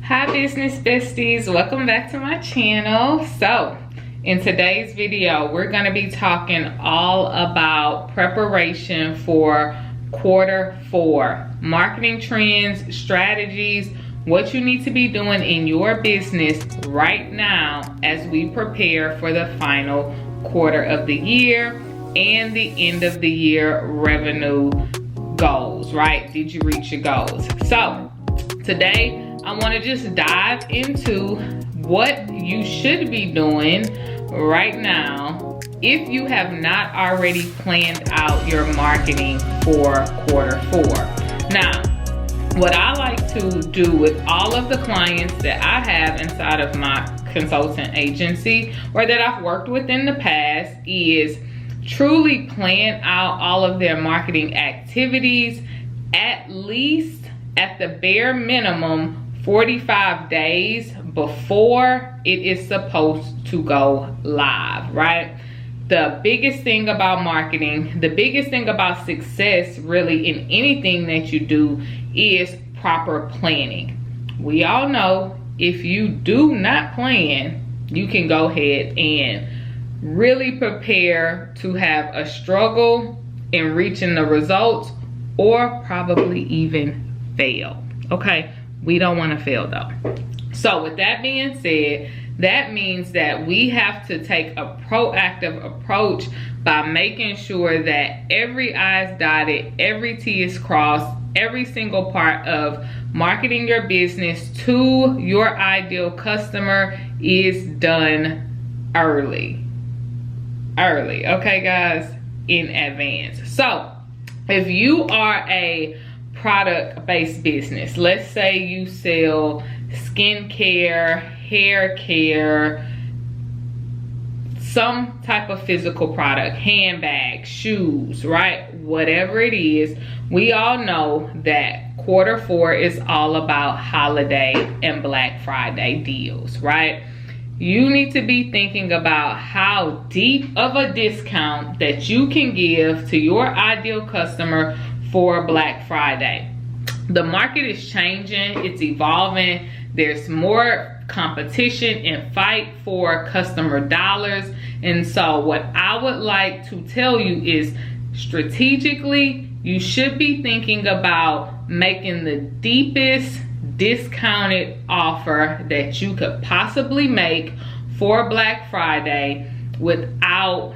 Hi Business Besties, welcome back to my channel. So in today's video, we're going to be talking all about preparation for Q4, marketing trends, strategies, what you need to be doing in your business right now as we prepare for the final quarter of the year and the end of the year revenue goals, right? Did you reach your goals? So today I want to just dive into what you should be doing right now if you have not already planned out your marketing for Q4. Now, what I like to do with all of the clients that I have inside of my consultant agency or that I've worked with in the past is truly plan out all of their marketing activities at least at the bare minimum 45 days before it is supposed to go live, right? The biggest thing about marketing, the biggest thing about success really in anything that you do is proper planning. We all know if you do not plan, you can go ahead and really prepare to have a struggle in reaching the results or probably even fail, okay? We don't want to fail though. So with that being said, that means that we have to take a proactive approach by making sure that every I is dotted, every T is crossed, every single part of marketing your business to your ideal customer is done early, okay guys, in advance. So if you are a product-based business, let's say you sell skincare, hair care, some type of physical product, handbags, shoes, right? Whatever it is, we all know that Q4 is all about holiday and Black Friday deals, right? You need to be thinking about how deep of a discount that you can give to your ideal customer for Black Friday. The market is changing, it's evolving. There's more competition and fight for customer dollars. And so what I would like to tell you is strategically, you should be thinking about making the deepest discounted offer that you could possibly make for Black Friday without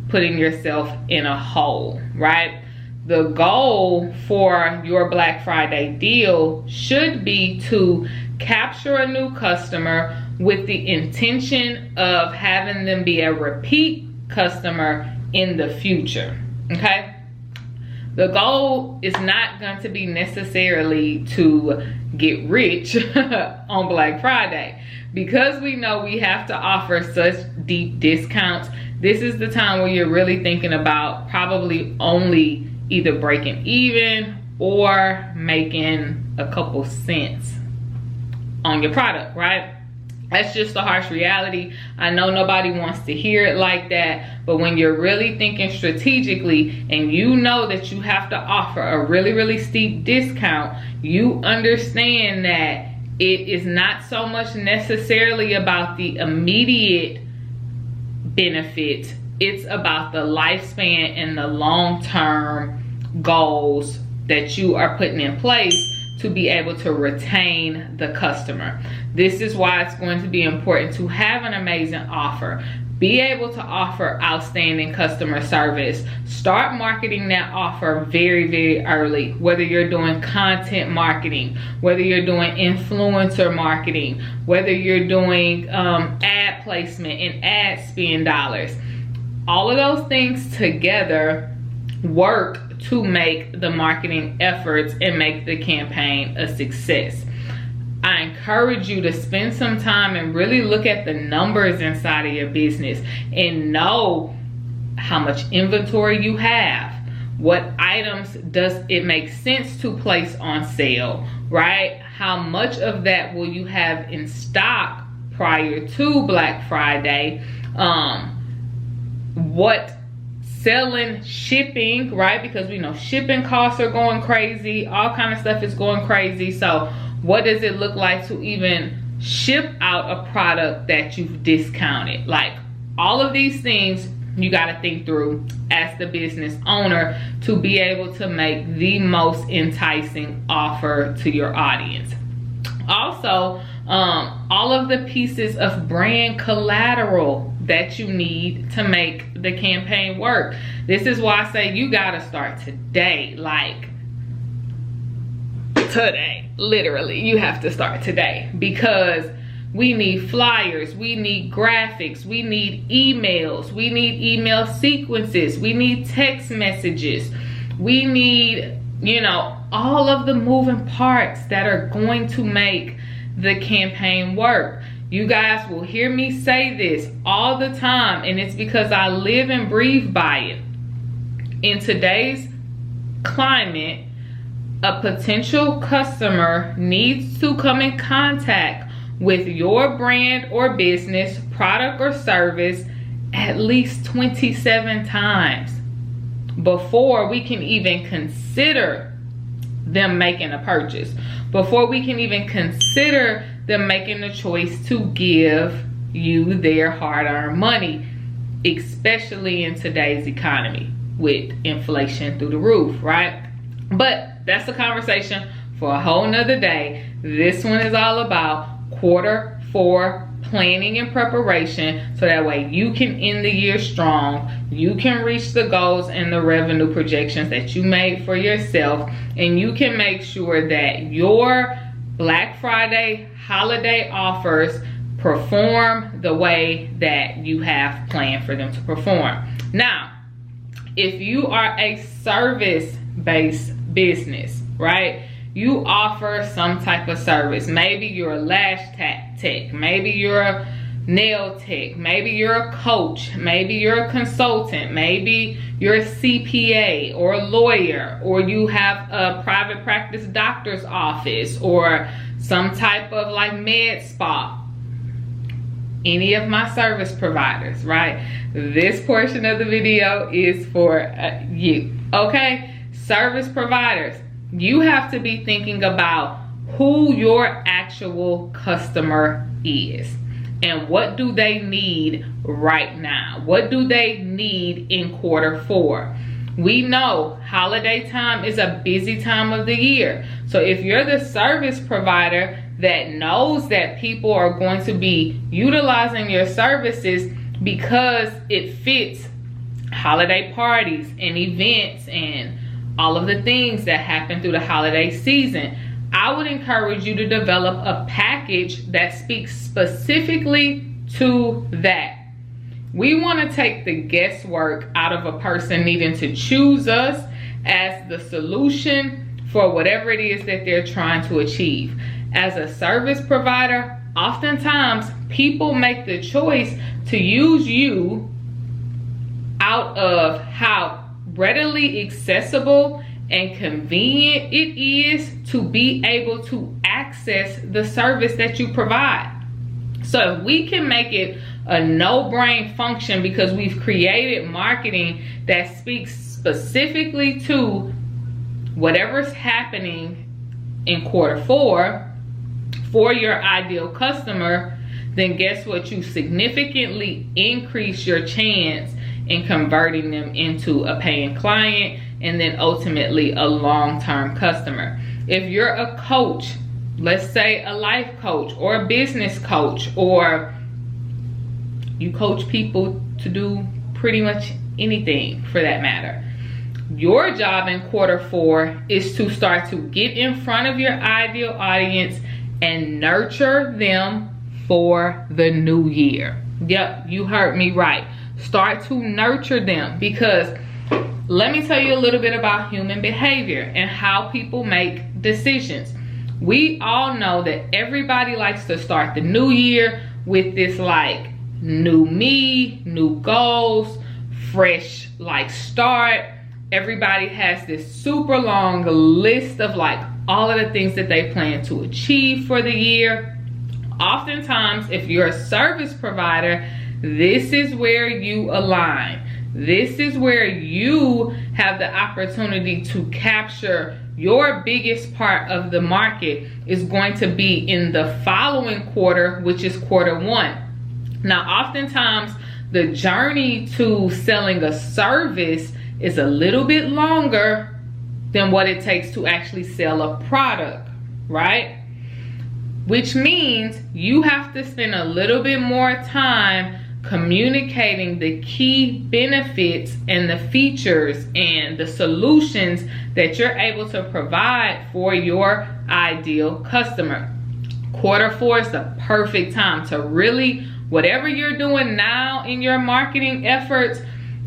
putting yourself in a hole, right? The goal for your Black Friday deal should be to capture a new customer with the intention of having them be a repeat customer in the future, okay? The goal is not going to be necessarily to get rich on Black Friday. Because we know we have to offer such deep discounts, this is the time where you're really thinking about probably only either breaking even or making a couple cents on your product, right? That's just the harsh reality. I know nobody wants to hear it like that, but when you're really thinking strategically and you know that you have to offer a really steep discount, you understand that it is not so much necessarily about the immediate benefit. It's about the lifespan and the long-term goals that you are putting in place to be able to retain the customer. This is why it's going to be important to have an amazing offer. Be able to offer outstanding customer service. Start marketing that offer very early. Whether you're doing content marketing, whether you're doing influencer marketing, whether you're doing ad placement and ad spend dollars. All of those things together work to make the marketing efforts and make the campaign a success. I encourage you to spend some time and really look at the numbers inside of your business and know how much inventory you have. What items does it make sense to place on sale, right? How much of that will you have in stock prior to Black Friday? What selling, shipping, right? Because we know shipping costs are going crazy, all kind of stuff is going crazy. So What does it look like to even ship out a product that you've discounted? Like, all of these things you got to think through as the business owner to be able to make the most enticing offer to your audience. Also, all of the pieces of brand collateral that you need to make the campaign work. This is why I say you got to start today. Like, today, literally, you have to start today, because we need flyers, we need graphics, we need emails, we need email sequences, we need text messages, we need, you know, all of the moving parts that are going to make the campaign work. You guys will hear me say this all the time, and it's because I live and breathe by it. In today's climate, a potential customer needs to come in contact with your brand or business, product or service at least 27 times before we can even consider them making a purchase, before we can even consider them making the choice to give you their hard-earned money, especially in today's economy with inflation through the roof, right? But that's a conversation for a whole nother day. This one is all about Q4 planning and preparation, so that way you can end the year strong, you can reach the goals and the revenue projections that you made for yourself, and you can make sure that your Black Friday holiday offers perform the way that you have planned for them to perform. Now, if you are a service-based business, right? You offer some type of service. Maybe you're a lash tech, maybe you're a nail tech, maybe you're a coach, maybe you're a consultant, maybe you're a CPA or a lawyer, or you have a private practice doctor's office, or some type of like med spa. Any of my service providers, right? This portion of the video is for you, okay? Service providers, you have to be thinking about who your actual customer is and what do they need right now. What do they need in Q4? We know holiday time is a busy time of the year. So if you're the service provider that knows that people are going to be utilizing your services because it fits holiday parties and events and all of the things that happen through the holiday season, I would encourage you to develop a package that speaks specifically to that. We want to take the guesswork out of a person needing to choose us as the solution for whatever it is that they're trying to achieve. As a service provider, oftentimes people make the choice to use you out of how readily accessible and convenient it is to be able to access the service that you provide. So if we can make it a no-brain function because we've created marketing that speaks specifically to whatever's happening in Q4 for your ideal customer, then guess what? You significantly increase your chance in converting them into a paying client and then ultimately a long-term customer. If you're a coach, let's say a life coach or a business coach, or you coach people to do pretty much anything for that matter, your job in Q4 is to start to get in front of your ideal audience and nurture them for the new year. Yep, you heard me right. Start to nurture them, because let me tell you a little bit about human behavior and how people make decisions. We all know that everybody likes to start the new year with this like new me, new goals, fresh like start. Everybody has this super long list of like all of the things that they plan to achieve for the year. Oftentimes, if you're a service provider, this is where you align. This is where you have the opportunity to capture your biggest part of the market is going to be in the following quarter, which is quarter one. Now, oftentimes the journey to selling a service is a little bit longer than what it takes to actually sell a product, right? Which means you have to spend a little bit more time communicating the key benefits and the features and the solutions that you're able to provide for your ideal customer. Quarter four is the perfect time to really, whatever you're doing now in your marketing efforts,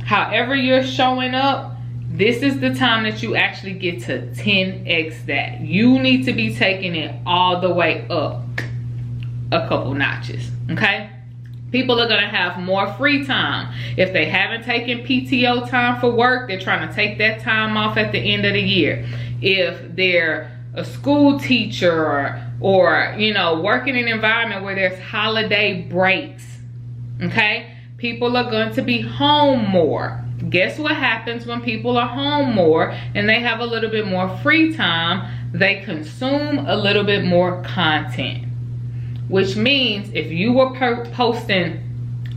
however you're showing up, this is the time that you actually get to 10x that. You need to be taking it all the way up a couple notches, okay? People are gonna have more free time. If they haven't taken PTO time for work, they're trying to take that time off at the end of the year. If they're a school teacher or you know, working in an environment where there's holiday breaks, okay? People are going to be home more. Guess what happens when people are home more and they have a little bit more free time? They consume a little bit more content. Which means if you were posting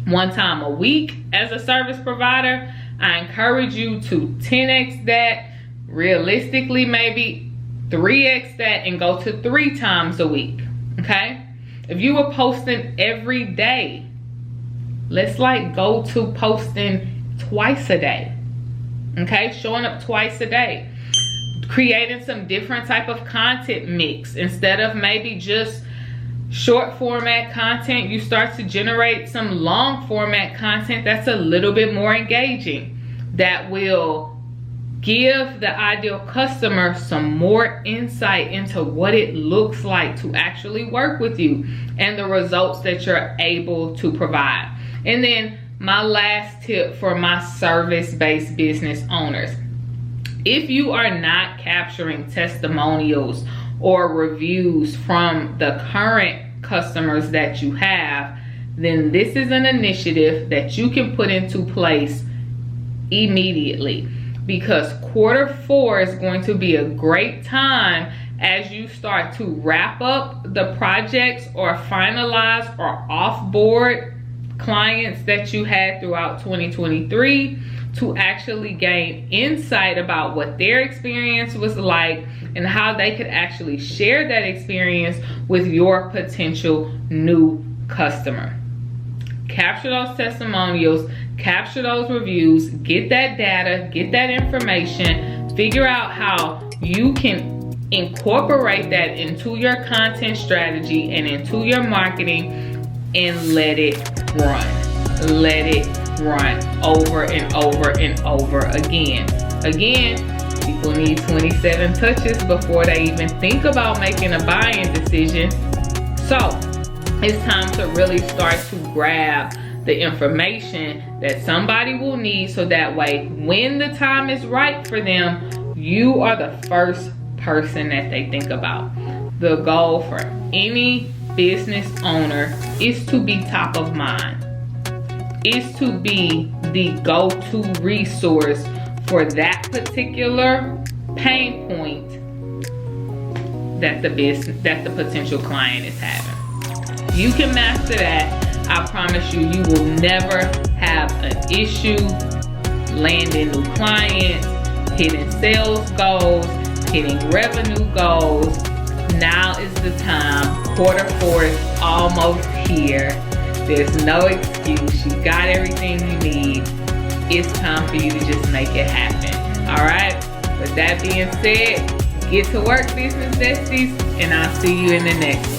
one time a week as a service provider, I encourage you to 10x that, realistically maybe 3x that, and go to 3 times a week, okay? If you were posting every day, let's like go to posting twice a day, okay? Showing up twice a day. Creating some different type of content mix. Instead of maybe just short format content, you start to generate some long format content that's a little bit more engaging, that will give the ideal customer some more insight into what it looks like to actually work with you and the results that you're able to provide. And then my last tip for my service-based business owners: if you are not capturing testimonials or reviews from the current customers that you have, then this is an initiative that you can put into place immediately, because quarter four is going to be a great time as you start to wrap up the projects or finalize or offboard clients that you had throughout 2023, to actually gain insight about what their experience was like and how they could actually share that experience with your potential new customer. Capture those testimonials, capture those reviews, get that data, get that information, figure out how you can incorporate that into your content strategy and into your marketing, and let it run. Let it run over and over and over again. People need 27 touches before they even think about making a buying decision. So it's time to really start to grab the information that somebody will need, so that way when the time is right for them, you are the first person that they think about. The goal for any business owner is to be top of mind, is to be the go-to resource for that particular pain point that the potential client is having. You can master that. I promise you, you will never have an issue landing new clients, hitting sales goals, hitting revenue goals. Now is the time. Quarter four is almost here. There's no excuse. You got everything you need. It's time for you to just make it happen. All right? With that being said, get to work, Business Besties, and I'll see you in the next one.